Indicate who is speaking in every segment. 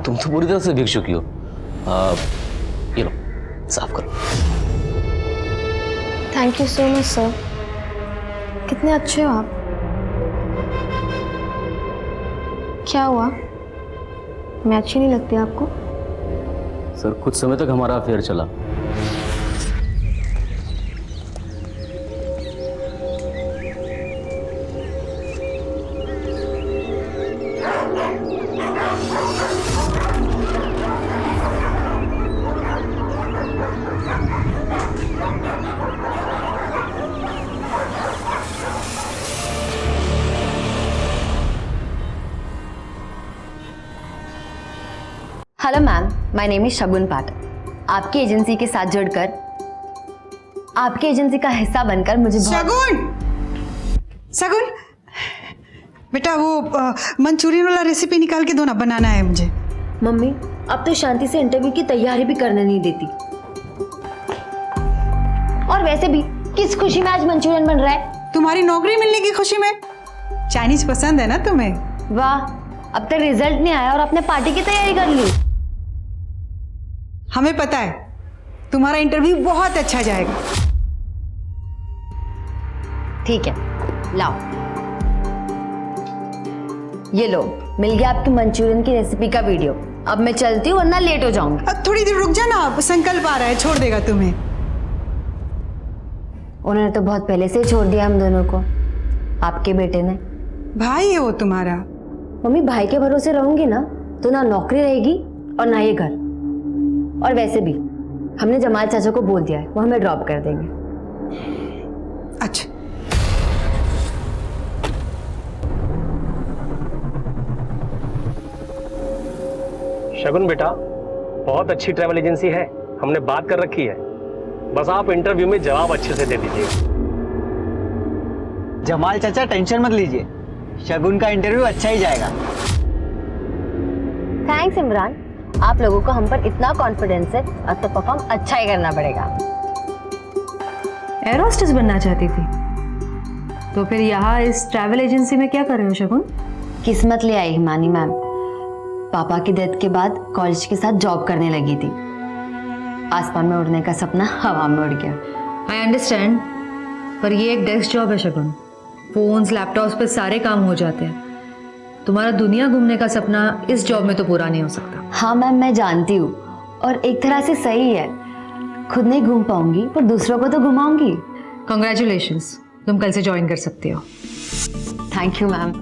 Speaker 1: तुम तो पूरी तरह से भीग चुकी हो। ये लो, साफ करो।
Speaker 2: Thank you so much sir. कितने अच्छे हो आप। क्या हुआ, मैं अच्छी नहीं लगती आपको?
Speaker 1: सर कुछ समय तक हमारा अफेयर चला।
Speaker 3: Hello ma'am, my name is Shagun Pathak. आपकी एजेंसी के साथ जुड़कर, आपकी एजेंसी का हिस्सा बनकर मुझे
Speaker 4: शगुन बेटा, वो मंचूरियन वाला रेसिपी निकाल के दो ना, बनाना है मुझे।
Speaker 3: मम्मी, अब तो शांति से इंटरव्यू की तैयारी भी करने नहीं देती। और वैसे भी किस खुशी में आज मंचूरियन बन रहा है?
Speaker 4: तुम्हारी नौकरी मिलने की खुशी में। चाइनीज पसंद है ना तुम्हें?
Speaker 3: वाह, अब तक रिजल्ट नहीं आया और आपने पार्टी की तैयारी कर ली।
Speaker 4: हमें पता है तुम्हारा इंटरव्यू बहुत अच्छा जाएगा।
Speaker 3: ठीक है, लाओ, ये लो, मिल गया आपकी मंचूरियन की रेसिपी का वीडियो। अब मैं चलती हूँ वरना लेट हो जाऊंगी।
Speaker 4: अब थोड़ी देर रुक जा ना, संकल्प आ रहा है, छोड़ देगा तुम्हें।
Speaker 3: उन्होंने तो बहुत पहले से ही छोड़ दिया हम दोनों को, आपके बेटे ने।
Speaker 4: भाई है वो तुम्हारा।
Speaker 3: मम्मी, भाई के भरोसे रहूंगी ना तो ना नौकरी रहेगी और ना ये घर। और वैसे भी हमने जमाल चाचा को बोल दिया है, वो हमें ड्रॉप कर देंगे।
Speaker 4: अच्छा,
Speaker 5: शगुन बेटा, बहुत अच्छी ट्रैवल एजेंसी है, हमने बात कर रखी है। बस आप इंटरव्यू में जवाब अच्छे से दे दीजिए।
Speaker 6: जमाल चाचा टेंशन मत लीजिए, शगुन का इंटरव्यू अच्छा ही जाएगा।
Speaker 3: थैंक्स इमरान, आप लोगों को हम पर इतना कॉन्फिडेंस है, अब तो परफॉर्म अच्छा ही करना पड़ेगा।
Speaker 7: एयर होस्टेस बनना चाहती थी तो फिर यहाँ इस ट्रैवल एजेंसी में क्या कर रहे हो शगुन?
Speaker 3: किस्मत ले आई हिमानी मैम। पापा की डेथ के बाद कॉलेज के साथ जॉब करने लगी थी। आसमान में उड़ने का सपना हवा में उड़ गया।
Speaker 7: आई अंडरस्टैंड, पर ये एक डेस्क जॉब है शगुन। फोन्स लैपटॉप्स पे सारे काम हो जाते हैं। तुम्हारा दुनिया घूमने का सपना इस जॉब में तो पूरा नहीं हो सकता।
Speaker 3: हाँ मैम, मैं जानती हूँ, और एक तरह से सही है। खुद नहीं घूम पाऊंगी पर दूसरों को तो घुमाऊंगी।
Speaker 7: कॉन्ग्रेचुलेशंस, तुम कल से ज्वाइन कर सकती हो।
Speaker 3: Thank you ma'am.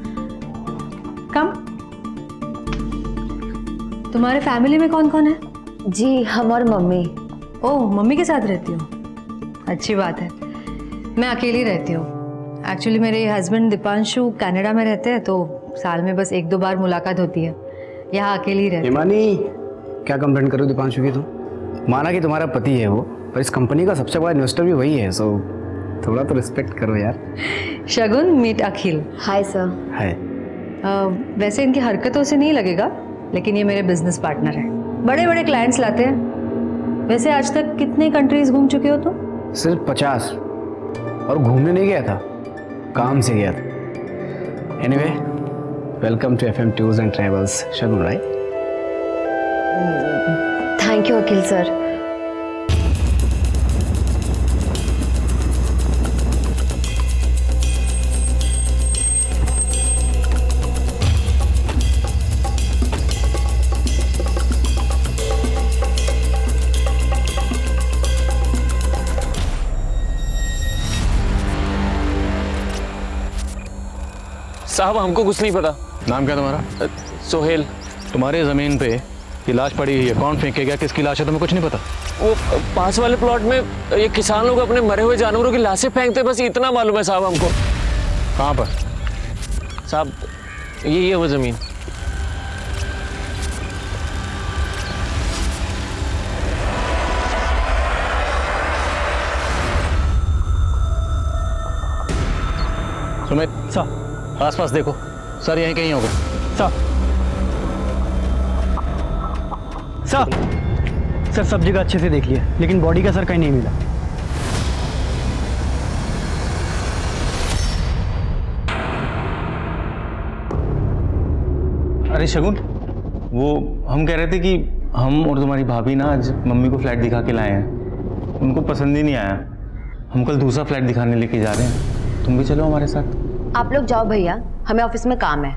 Speaker 7: कम। तुम्हारे फैमिली में कौन कौन है?
Speaker 3: जी, हम और मम्मी।
Speaker 7: ओह, मम्मी के साथ रहती हो, अच्छी बात है। मैं अकेली रहती हूँ। एक्चुअली मेरे हस्बैंड दीपांशु कनाडा में रहते हैं, तो साल में बस 1-2 बार मुलाकात होती है। यहाँ अकेली रहती हूँ।
Speaker 8: हिमानी, क्या कंप्लेंट करो दीपांशु की? तुम माना कि तुम्हारा पति है वो, पर इस कंपनी का सबसे बड़ा इन्वेस्टर भी वही है, सो थोड़ा तो रिस्पेक्ट करो यार।
Speaker 7: Shagun, meet Akhil.
Speaker 3: Hi sir.
Speaker 8: है।
Speaker 7: वैसे इनकी हरकतों से नहीं लगेगा, लेकिन ये मेरे बिजनेस पार्टनर हैं। बड़े बड़े क्लाइंट्स लाते हैं। वैसे आज तक कितने कंट्रीज घूम चुके हो तुम?
Speaker 8: सिर्फ 50, और घूमने नहीं गया था, काम से गया था। Anyway, welcome to FM tours and travels Shagun, right?
Speaker 3: Thank you Akhil sir.
Speaker 1: साहब हमको कुछ नहीं पता।
Speaker 9: नाम क्या तुम्हारा?
Speaker 1: सोहेल।
Speaker 9: तुम्हारी ज़मीन पे ये लाश पड़ी हुई है, कौन फेंके गया, किसकी लाश है, तुम्हें कुछ नहीं पता?
Speaker 1: वो पास वाले प्लॉट में ये किसान लोग अपने मरे हुए जानवरों की लाशें फेंकते, बस इतना मालूम है साहब हमको।
Speaker 9: कहाँ पर?
Speaker 1: साहब ये वो जमीन।
Speaker 9: सुमित सर, आसपास देखो। सर यहीं कहीं होगा।
Speaker 6: सर सब जगह अच्छे से देख लिया, लेकिन बॉडी का सर कहीं नहीं मिला।
Speaker 10: अरे शगुन, वो हम कह रहे थे कि हम और तुम्हारी भाभी ना आज मम्मी को फ्लैट दिखा के लाए हैं, उनको पसंद ही नहीं आया। हम कल दूसरा फ्लैट दिखाने लेके जा रहे हैं, तुम भी चलो हमारे साथ।
Speaker 3: आप लोग जाओ भैया, हमें ऑफिस में काम है।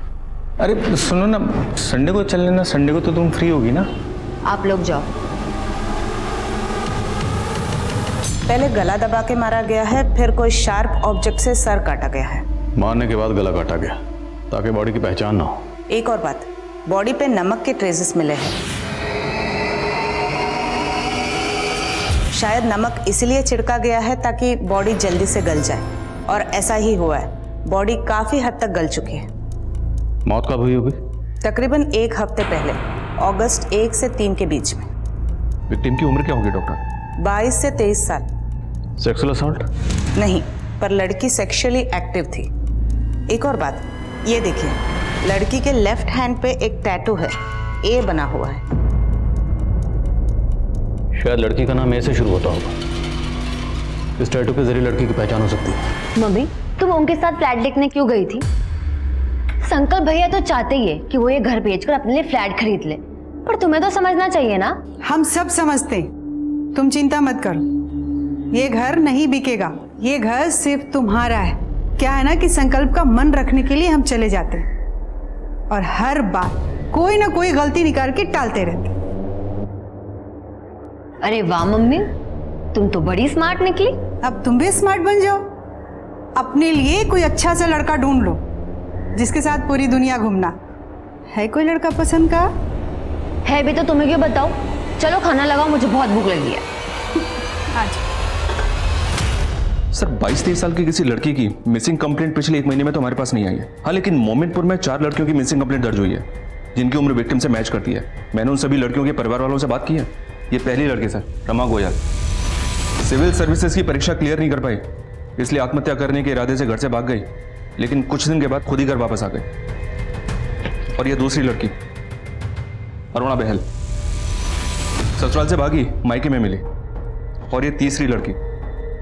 Speaker 10: अरे सुनो ना, संडे को चल लेना, संडे को तो तुम फ्री होगी ना।
Speaker 3: आप लोग जाओ।
Speaker 11: पहले गला दबा के मारा गया है, फिर कोई शार्प ऑब्जेक्ट से सर काटा गया है।
Speaker 9: मारने के बाद गला काटा गया ताकि बॉडी की पहचान ना हो।
Speaker 11: एक और बात, बॉडी पे नमक के ट्रेसेस मिले हैं। शायद नमक इसलिए छिड़का गया है ताकि बॉडी जल्दी से गल जाए, और ऐसा ही हुआ है। बॉडी काफी हद तक गल चुकी है।
Speaker 9: मौत कब हुई होगी?
Speaker 11: तकरीबन 1 हफ्ते पहले, अगस्त 1 से 3 के बीच में।
Speaker 9: विक्टिम की उम्र क्या होगी डॉक्टर?
Speaker 11: 22 से 23 साल।
Speaker 9: Sexual assault?
Speaker 11: नहीं, पर लड़की सेक्सुअली एक्टिव थी। एक और बात, ये देखिए, लड़की के लेफ्ट हैंड पे एक टैटू है, ए बना हुआ है।
Speaker 9: शायद लड़की का नाम ए से शुरू होता होगा। इस टैटू के जरिए लड़की की पहचान हो सकती है।
Speaker 3: मम्मी, तुम उनके साथ फ्लैट देखने क्यों गई थी? संकल्प भैया तो चाहते ही है कि वो ये घर बेचकर अपने लिए फ्लैट खरीद ले, पर तुम्हें तो समझना चाहिए ना।
Speaker 4: हम सब समझते हैं, तुम चिंता मत करो। ये घर नहीं बिकेगा, ये घर सिर्फ तुम्हारा है। क्या है ना कि संकल्प का मन रखने के लिए हम चले जाते हैं और हर बार कोई ना कोई गलती निकाल के टालते रहते।
Speaker 3: अरे वाह मम्मी, तुम तो बड़ी स्मार्ट निकली।
Speaker 4: अब तुम भी स्मार्ट बन जाओ, अपने लिए कोई अच्छा सा लड़का ढूंढ लो जिसके साथ पूरी दुनिया घूमना। है कोई लड़का पसंद का?
Speaker 3: है भी तो तुम्हें क्यों बताओ। चलो खाना लगाओ, मुझे बहुत भूख लगी है।
Speaker 4: आज
Speaker 12: सर 22-23 साल की किसी लड़की की मिसिंग कंप्लेंट पिछले 1 महीने में तो हमारे पास नहीं आई है। हाँ, लेकिन मोमिनपुर में 4 लड़कियों की मिसिंग कंप्लेंट दर्ज हुई है जिनकी उम्र विक्टिम से मैच करती है। मैंने उन सभी लड़कियों के परिवार वालों से बात की है। ये पहली लड़की sir, Rama Goyal, civil services की परीक्षा क्लियर नहीं कर पाई, इसलिए आत्महत्या करने के इरादे से घर से भाग गई, लेकिन कुछ दिन के बाद खुद ही घर वापस आ गई। और ये दूसरी लड़की अरुणा बहल, ससुराल से भागी, मायके में मिली। और ये तीसरी लड़की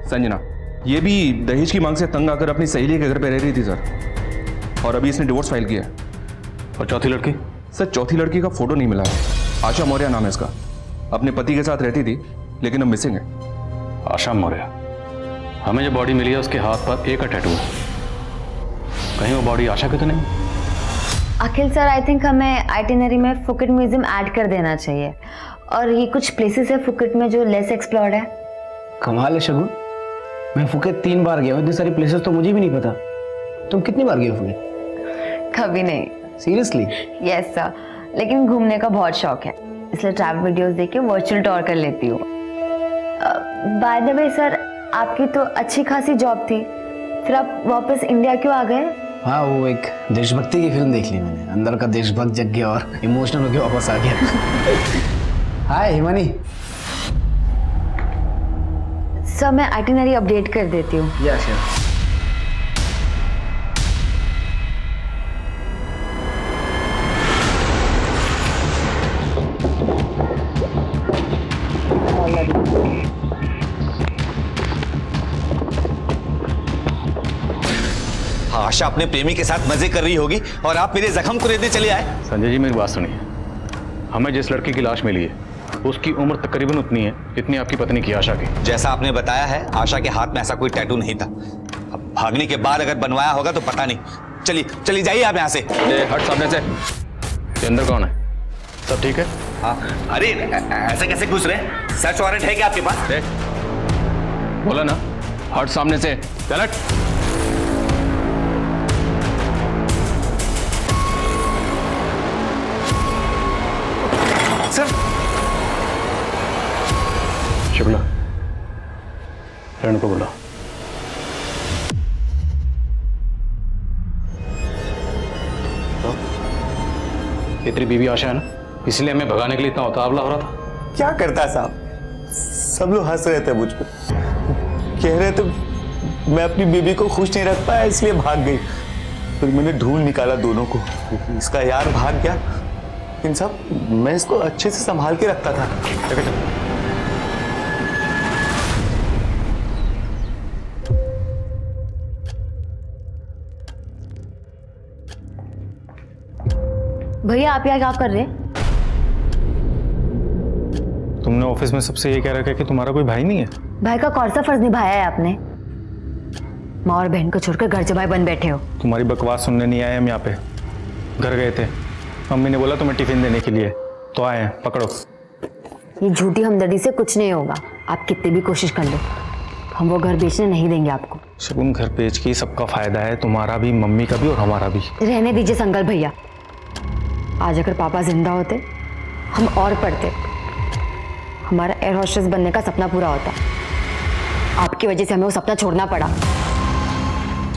Speaker 12: संजना, ये भी दहेज की मांग से तंग आकर अपनी सहेली के घर पे रह रही थी सर, और अभी इसने डिवोर्स फाइल किया है।
Speaker 9: और चौथी लड़की?
Speaker 12: सर चौथी लड़की का फोटो नहीं मिला है। आशा मौर्य नाम है इसका, अपने पति के साथ रहती थी लेकिन अब मिसिंग है।
Speaker 9: आशा मौर्य? हमें जो बॉडी मिली है उसके हाथ पर ए का टैटू है, कहीं वो बॉडी आशा की तो नहीं?
Speaker 3: अखिल सर, आई थिंक हमें आइटिनरी में फुकेट म्यूजियम ऐड कर देना चाहिए। और ये कुछ प्लेसेस है फुकेट में जो लेस एक्सप्लोर्ड है।
Speaker 8: कमाल है शगुन, मैं फुकेत 3 बार गया हूँ, इतनी सारी प्लेसेस तो मुझे भी नहीं पता। तुम कितनी बार गए हो फुकेत?
Speaker 3: कभी नहीं।
Speaker 8: सीरियसली?
Speaker 3: यस सर, लेकिन घूमने का बहुत शौक है, इसलिए ट्रैवल वीडियोस देख के वर्चुअल टूर कर लेती हूँ। बाय द वे सर, आपकी तो अच्छी खासी जॉब थी, फिर आप वापस इंडिया क्यों आ गए?
Speaker 8: हाँ, वो एक देशभक्ति की फिल्म देख ली मैंने, अंदर का देशभक्त जग गया और इमोशनल होकर वापस आ गया। हाय हिमानी।
Speaker 3: सर मैं आइटिनरी अपडेट कर देती हूँ।
Speaker 8: Yes yes.
Speaker 13: आशा अपने प्रेमी के साथ मजे कर रही होगी और आप मेरे जख्म को रेतने चले आए।
Speaker 9: संजय जी मेरी बात सुनिए, हमें जिस लड़की की लाश मिली है उसकी उम्र तकरीबन उतनी है जितनी आपकी पत्नी की आशा की।
Speaker 13: जैसा आपने बताया है, आशा के हाथ में ऐसा कोई टैटू नहीं था। अब भागने के बाद अगर बनवाया होगा तो पता नहीं। चलिए जाइए आप यहाँ से।
Speaker 9: हट सामने से। ये अंदर कौन है? सब ठीक है?
Speaker 13: हाँ। अरे ऐसे कैसे घुस रहे? सर्च वारंट है क्या आपके पास?
Speaker 9: बोला ना, हट सामने से। चल हट।
Speaker 13: सर
Speaker 9: शुक्ला, फ्रेंड को बुला। ये तेरी बीवी आशा है ना, इसलिए हमें भगाने के लिए इतना उतावला हो रहा था।
Speaker 13: क्या करता है साहब, सब लोग हंस रहे थे मुझ पर, कह रहे थे मैं अपनी बीवी को खुश नहीं रख पाया इसलिए भाग गई। फिर मैंने ढूंढ निकाला दोनों को, इसका यार भाग गया। इन सब मैं इसको अच्छे से संभाल के रखता था।
Speaker 3: भैया आप यहाँ क्या कर रहे हैं?
Speaker 10: तुमने ऑफिस में सबसे ये कह रखा है कि तुम्हारा कोई भाई नहीं है?
Speaker 3: भाई का कौन सा फर्ज निभाया है आपने? माँ और बहन को छोड़कर घर जमाई बन बैठे हो।
Speaker 10: तुम्हारी बकवास सुनने नहीं आए हम यहाँ पे, घर गए थे। मम्मी ने बोला तुम्हें टिफिन देने के लिए, तो आए हैं, पकड़ो।
Speaker 3: ये झूठी हमदर्दी से कुछ नहीं होगा, आप कितनी भी कोशिश कर लो, हम वो घर बेचने नहीं देंगे आपको।
Speaker 10: शगुन, घर बेच के सबका फायदा है, तुम्हारा भी, मम्मी का भी और हमारा भी।
Speaker 3: रहने दीजिए संकल्प भैया, आज अगर पापा जिंदा होते हम और पढ़ते, हमारा एयर होस्टेस बनने का सपना पूरा होता। आपकी वजह से हमें वो सपना छोड़ना पड़ा।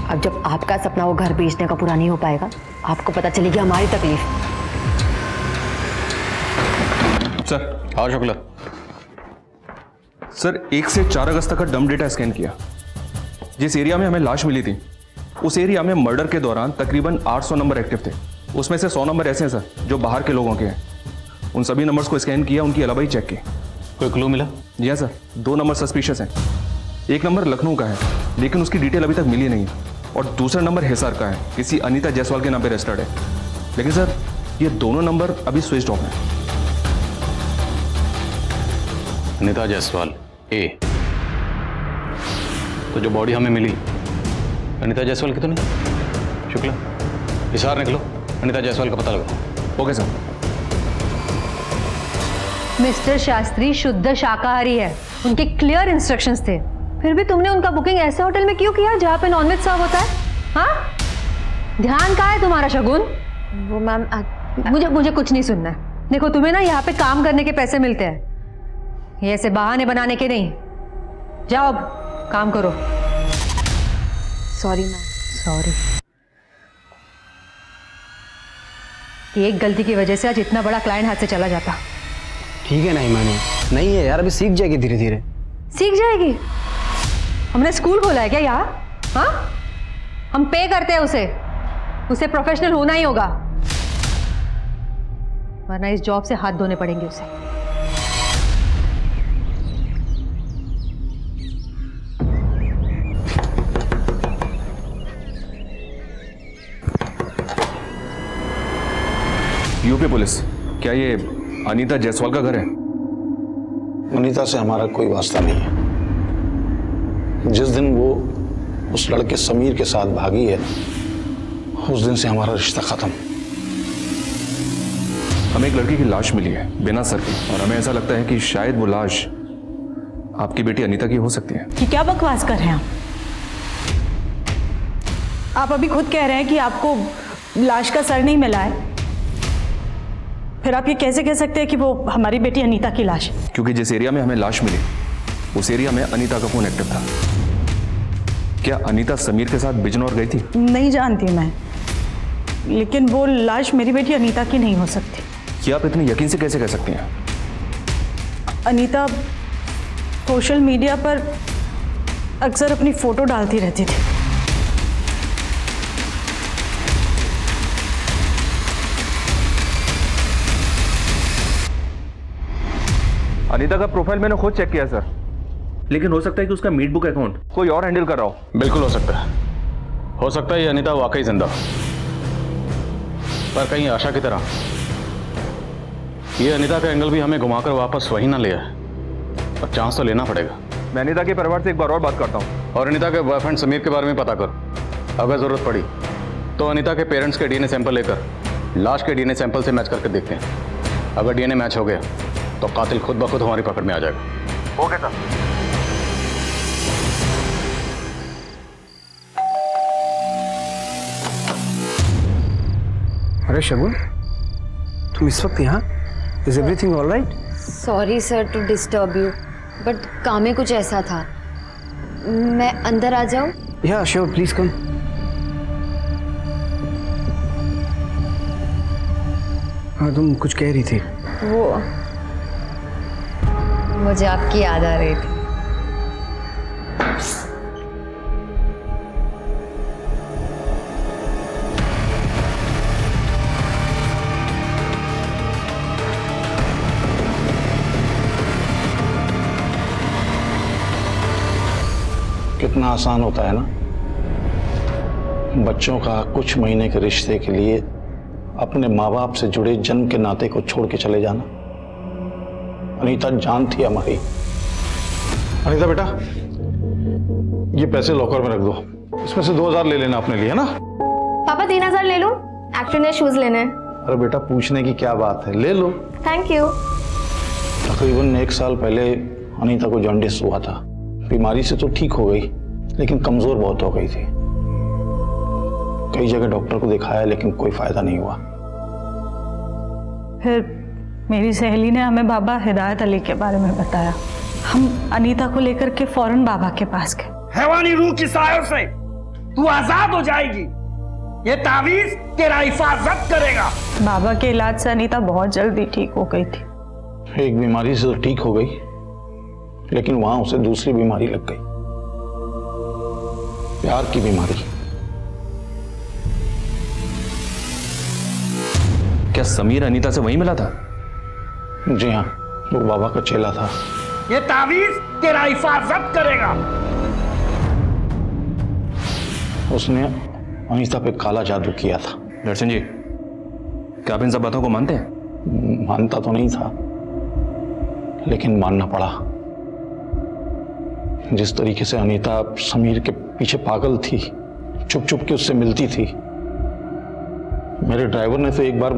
Speaker 3: अब जब आपका सपना वो घर बेचने का पूरा नहीं हो पाएगा, आपको पता चलेगी हमारी तकलीफ।
Speaker 12: सर।
Speaker 9: हाँ शुक्ला।
Speaker 12: सर 1 से 4 अगस्त तक का डंप डेटा स्कैन किया। जिस एरिया में हमें लाश मिली थी उस एरिया में मर्डर के दौरान तकरीबन 800 नंबर एक्टिव थे। उसमें से 100 नंबर ऐसे हैं सर जो बाहर के लोगों के हैं। उन सभी नंबर्स को स्कैन किया, उनकी अलावा ही चेक की।
Speaker 9: कोई क्लू मिला?
Speaker 12: जी हाँ सर, 2 नंबर सस्पिशियस हैं। एक नंबर लखनऊ का है लेकिन उसकी डिटेल अभी तक मिली नहीं, और दूसरा नंबर हिसार का है, किसी अनीता जायसवाल के नाम पे रजिस्टर्ड है। लेकिन सर ये दोनों नंबर अभी स्विच ऑफ हैं।
Speaker 9: अनीता जायसवाल ए, तो जो बॉडी हमें मिली अनीता जायसवाल की तो नहीं? शुक्ला, हिसार निकलो, अनीता जायसवाल का पता लगाओ।
Speaker 12: Okay sir.
Speaker 7: मिस्टर शास्त्री शुद्ध शाकाहारी है, उनके क्लियर इंस्ट्रक्शंस थे, फिर भी तुमने उनका बुकिंग ऐसे होटल में क्यों किया जहाँ पे नॉनवेज सर्व होता है? हाँ, ध्यान कहाँ है तुम्हारा शगुन?
Speaker 3: वो मैम
Speaker 7: मुझे कुछ नहीं सुनना है। देखो तुम्हें ना यहाँ पे काम करने के पैसे मिलते हैं, ये ऐसे बहाने बनाने के नहीं। जाओ अब काम करो।
Speaker 3: Sorry ma'am.
Speaker 7: सॉरी। एक गलती की वजह से आज इतना बड़ा क्लाइंट हाथ से चला जाता।
Speaker 8: ठीक है ना हिमानी, नहीं है यार, अभी सीख जाएगी धीरे धीरे।
Speaker 7: सीख जाएगी? हमने स्कूल खोला है क्या यहाँ? हाँ, हम पे करते हैं उसे प्रोफेशनल होना ही होगा, वरना इस जॉब से हाथ धोने पड़ेंगे उसे।
Speaker 12: यूपी पुलिस, क्या ये अनीता जायसवाल का घर है?
Speaker 14: अनीता से हमारा कोई वास्ता नहीं है। जिस दिन वो उस लड़के समीर के साथ भागी है उस दिन से हमारा रिश्ता खत्म।
Speaker 12: हमें एक लड़की की लाश मिली है बिना सर की, और हमें ऐसा लगता है कि शायद वो लाश आपकी बेटी अनीता की हो सकती है।
Speaker 11: कि क्या बकवास कर रहे हैं आप अभी खुद कह रहे हैं कि आपको लाश का सर नहीं मिला है, फिर आप ये कैसे कह सकते हैं कि वो हमारी बेटी अनीता की लाश है?
Speaker 12: क्योंकि जिस एरिया में हमें लाश मिली उस एरिया में अनीता का फोन एक्टिव था। क्या अनीता समीर के साथ बिजनौर गई थी?
Speaker 11: नहीं जानती मैं, लेकिन वो लाश मेरी बेटी अनीता की नहीं हो सकती।
Speaker 12: क्या आप इतने यकीन से कैसे कह सकती हैं?
Speaker 11: अनीता सोशल मीडिया पर अक्सर अपनी फोटो डालती रहती थी।
Speaker 12: अनीता का प्रोफाइल मैंने खुद चेक किया सर, लेकिन हो सकता है कि उसका मीट बुक अकाउंट कोई और हैंडल कर रहा हो।
Speaker 9: बिल्कुल हो सकता है ये अनीता वाकई जिंदा, पर कहीं आशा की तरह ये अनीता का एंगल भी हमें घुमाकर वापस वही ना ले आए, और चांस तो लेना पड़ेगा।
Speaker 12: मैं अनीता के परिवार से एक बार और बात करता हूँ,
Speaker 9: और अनीता के बॉयफ्रेंड समीर के बारे में पता कर। अगर जरूरत पड़ी तो अनीता के पेरेंट्स के डीएनए सैंपल लेकर लाश के डीएनए सैंपल से मैच करके देखते हैं। अगर डीएनए मैच हो गया तो कातिल खुद ब खुद हमारी पकड़ में आ जाएगा।
Speaker 12: Okay sir.
Speaker 8: अरे शगुन, तुम इस वक्त यहाँ? Is everything all right?
Speaker 3: Sorry sir to disturb you, but काम में कुछ ऐसा था। मैं अंदर आ जाऊँ?
Speaker 8: या श्योर, प्लीज कम। हाँ, तुम कुछ कह रही थी।
Speaker 3: वो मुझे आपकी याद आ रही थी।
Speaker 14: कितना आसान होता है ना बच्चों का कुछ महीने के रिश्ते के लिए अपने माँ बाप से जुड़े जन्म के नाते को छोड़ के चले जाना। अनीता जान थी हमारी। अनीता बेटा, ये पैसे लॉकर में रख दो, इसमें से 2000 ले लेना अपने लिए, है ना?
Speaker 2: पापा 3000 ले लूं? एक्चुअली शूज लेने हैं।
Speaker 14: अरे बेटा, पूछने की क्या बात है, ले लो।
Speaker 2: Thank you.
Speaker 14: तकरीबन 1 साल पहले अनीता को जॉन्डिस हुआ था। बीमारी से तो ठीक हो गई, लेकिन कमजोर बहुत हो गई थी। कई जगह डॉक्टर को दिखाया, लेकिन कोई फायदा नहीं हुआ।
Speaker 15: फिर मेरी सहेली ने हमें बाबा हिदायत अली के बारे में बताया। हम अनीता को लेकर के फौरन बाबा के पास गए।
Speaker 16: हैवानी रूह की सायों से तू आजाद हो जाएगी। ये तावीज तेरा हिफाजत करेगा।
Speaker 15: बाबा के इलाज से अनीता बहुत जल्दी ठीक हो गई थी।
Speaker 14: एक बीमारी से तो ठीक हो गई, लेकिन वहां उसे दूसरी बीमारी लग गई, प्यार की बीमारी।
Speaker 12: क्या समीर अनीता से वहीं मिला था?
Speaker 14: जी हाँ, वो बाबा का चेला था।
Speaker 16: ये तावीज तेरा हिफाजत करेगा।
Speaker 14: उसने अनीता पे काला जादू किया था।
Speaker 12: दर्शन जी, क्या आप इन सब बातों को मानते हैं?
Speaker 14: मानता तो नहीं था, लेकिन मानना पड़ा। जिस तरीके से अनीता समीर के पीछे पागल थी, चुप चुप के उससे मिलती थी। मेरे ड्राइवर ने तो एक बार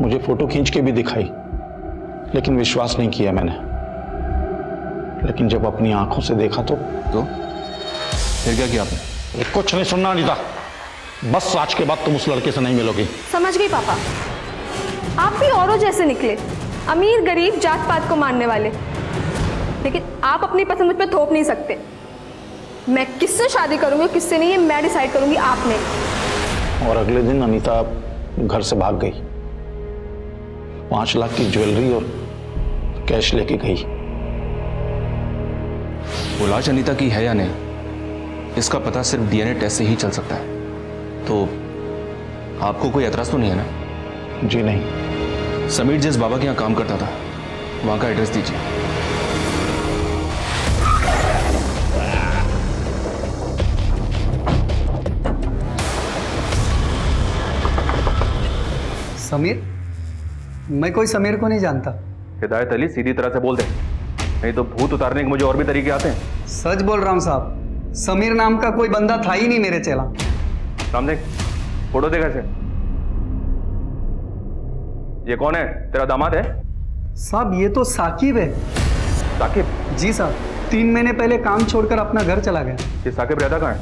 Speaker 14: मुझे फोटो खींच के भी दिखाई, लेकिन विश्वास नहीं किया मैंने। लेकिन जब अपनी आंखों से देखा तो
Speaker 12: फिर क्या किया आपने?
Speaker 14: कुछ नहीं सुनना अनीता, बस आज के बाद तुम उस लड़के से नहीं मिलोगी।
Speaker 2: समझ गई पापा, आप भी औरों जैसे निकले, अमीर गरीब जात पात को मानने वाले। लेकिन आप अपनी पसंद मुझ पर थोप नहीं सकते। मैं किससे शादी करूंगी और किससे नहीं, ये मैं डिसाइड करूंगी, आप नहीं।
Speaker 14: और अगले दिन अनीता घर से भाग गई। 5 लाख की ज्वेलरी और कैश लेके गई।
Speaker 12: वो लाश अनीता की है या नहीं, इसका पता सिर्फ डीएनए टेस्ट से ही चल सकता है। तो आपको कोई एतराज तो नहीं है ना?
Speaker 14: जी नहीं।
Speaker 12: समीर जिस बाबा के यहाँ काम करता था, वहां का एड्रेस दीजिए।
Speaker 6: समीर? मैं कोई समीर को नहीं जानता।
Speaker 12: हिदायत अली, सीधी तरह से बोल दे, नहीं तो भूत उतारने के मुझे और भी तरीके आते हैं।
Speaker 6: सच बोल रहा हूँ साहब, समीर नाम का कोई बंदा था ही नहीं मेरे चेला।
Speaker 12: सामने फोटो देखा से। ये कौन है? तेरा दामाद है?
Speaker 6: साहब ये तो साकिब है।
Speaker 12: साकिब?
Speaker 6: जी साहब, 3 महीने पहले काम छोड़कर अपना घर चला गया।
Speaker 12: ये साकिब रहता कहाँ है?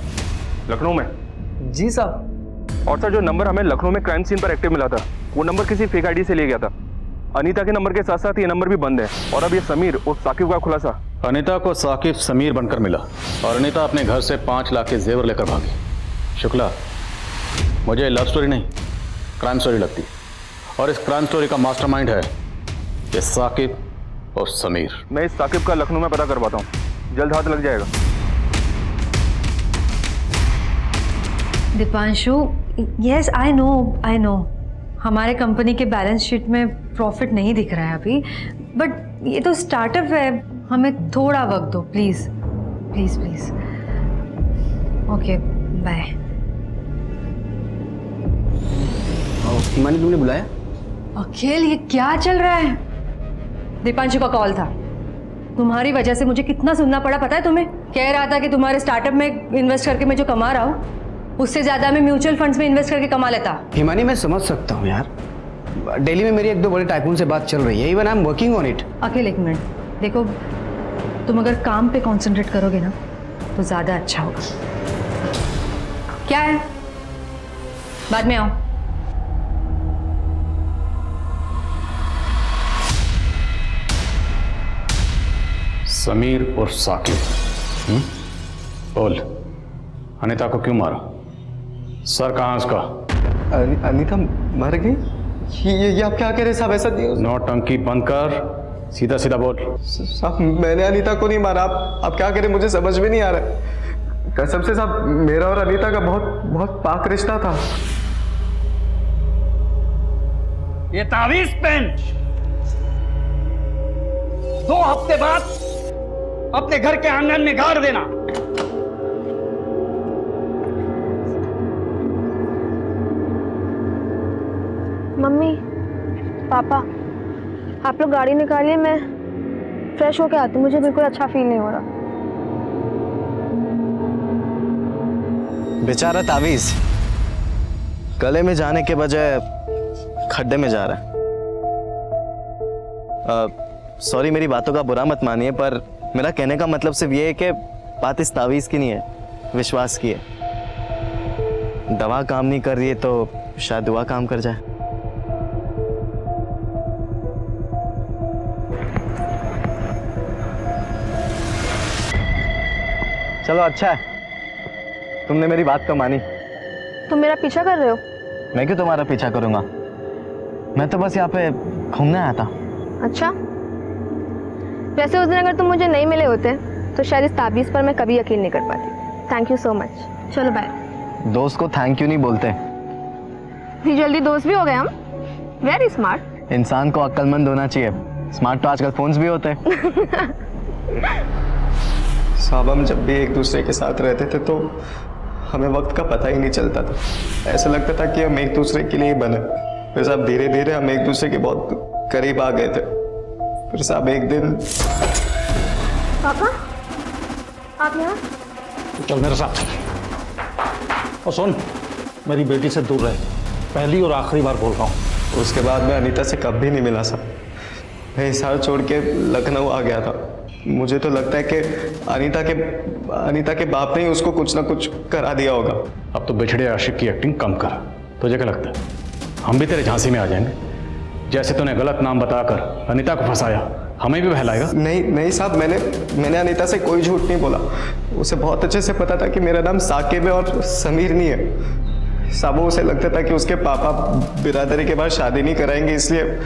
Speaker 12: लखनऊ में?
Speaker 6: जी साहब।
Speaker 12: और सर, जो नंबर हमें लखनऊ में क्राइम सीन पर एक्टिव मिला था, वो नंबर किसी फेक आईडी से ले गया था। अनीता के नंबर के साथ साथ ये नंबर भी बंद है। और अब ये समीर और साकिब का खुलासा।
Speaker 9: अनीता को साकिब समीर बनकर मिला और अनीता अपने घर से 5 लाख के जेवर लेकर भागी। शुक्ला, मुझे लव स्टोरी नहीं, क्राइम स्टोरी लगती है। और इस क्राइम स्टोरी का मास्टरमाइंड है ये साकिब और समीर।
Speaker 12: मैं इस साकिब का लखनऊ में पता करवाता हूँ, जल्द हाथ लग जाएगा।
Speaker 7: दीपांशु, यस आई नो हमारे कंपनी के बैलेंस शीट में प्रॉफिट नहीं दिख रहा है अभी, बट ये तो स्टार्टअप है, हमें थोड़ा वक्त दो please please please. Okay bye.
Speaker 8: Himani, तुमने बुलाया?
Speaker 7: अखिल, ये क्या चल रहा है? दीपांशु का कॉल था। तुम्हारी वजह से मुझे कितना सुनना पड़ा पता है तुम्हें? कह रहा था कि तुम्हारे स्टार्टअप में इन्वेस्ट करके मैं जो कमा रहा हूँ, उससे ज्यादा मैं म्यूचुअल फंड्स में इन्वेस्ट करके कमा लेता।
Speaker 8: हिमानी, मैं समझ सकता हूँ यार, दिल्ली में मेरी 1-2 बड़े टाइकून से बात चल रही है। Even I am working on it.
Speaker 7: Akhil एक मिनट, देखो तुम अगर काम पे कंसंट्रेट करोगे ना तो ज्यादा अच्छा होगा। क्या है, बाद में आओ।
Speaker 9: समीर और साकिब। बोल, अनीता को क्यों मारा? सर कहाँ है उसका?
Speaker 10: अनीता मर गई? ये आप क्या कह रहे साहब? ऐसा
Speaker 9: नौटंकी बंद कर, सीधा सीधा बोल।
Speaker 10: साहब मैंने अनीता को नहीं मारा। आप क्या कह रहे, मुझे समझ में नहीं आ रहा। कसम से साहब, मेरा और अनीता का बहुत पाक रिश्ता था।
Speaker 16: ये तावीज पेन 2 हफ्ते बाद अपने घर के आंगन में गाड़ देना।
Speaker 2: मम्मी, पापा, आप लोग गाड़ी निकालिए, मैं फ्रेश होके आती हूँ, मुझे बिल्कुल अच्छा फील नहीं हो रहा।
Speaker 17: बेचारा तावीज गले में जाने के बजाय खड्डे में जा रहा है। सॉरी, मेरी बातों का बुरा मत मानिए, पर मेरा कहने का मतलब सिर्फ ये है कि बात इस तावीज़ की नहीं है, विश्वास की है। दवा काम नहीं कर रही है तो शायद दुआ काम कर जाए। चलो अच्छा है, तुमने मेरी बात तो मानी।
Speaker 2: तुम मेरा पीछा कर रहे हो?
Speaker 17: मैं क्यों तुम्हारा पीछा करूंगा, मैं तो बस यहाँ पे घूमने आया था।
Speaker 2: अच्छा, वैसे उस दिन अगर तुम मुझे नहीं मिले होते तो शायद इस ताबीज़ पर मैं कभी यकीन नहीं कर पाती। Thank you so much. चलो बाय।
Speaker 17: दोस्त को थैंक यू नहीं बोलते।
Speaker 2: इतनी जल्दी दोस्त भी हो गए हम? Very smart.
Speaker 17: इंसान को अक्लमंद होना चाहिए, स्मार्ट तो आजकल फोन्स भी होते हैं। साहब, हम जब भी एक दूसरे के साथ रहते थे तो हमें वक्त का पता ही नहीं चलता था। ऐसा लगता था कि हम एक दूसरे के लिए ही बने। फिर साहब धीरे धीरे हम एक दूसरे के बहुत करीब आ गए थे। फिर साहब एक दिन।
Speaker 2: पापा, आप यहाँ?
Speaker 14: चल मेरे साथ। और सुन, मेरी बेटी से दूर रहे, पहली और आखिरी बार बोल रहा हूँ।
Speaker 17: उसके बाद मैं अनीता से कभी नहीं मिला साहब। मैं हिसार छोड़ के लखनऊ आ गया था। मुझे तो लगता है कि अनीता के बाप ने ही उसको कुछ ना कुछ करा दिया होगा।
Speaker 14: अब तो बिछड़े आशिक की एक्टिंग कम कर। तुझे क्या लगता है हम भी तेरे झांसी में आ जाएंगे? जैसे तूने गलत नाम बताकर अनीता को फंसाया, हमें भी बहलाएगा?
Speaker 17: नहीं साहब, मैंने अनीता से कोई झूठ नहीं बोला। उसे बहुत अच्छे से पता था कि मेरा नाम साकिब है और समीर नहीं है। साहब, उसे लगता था कि उसके पापा बिरादरी के बाद शादी नहीं कराएंगे, इसलिए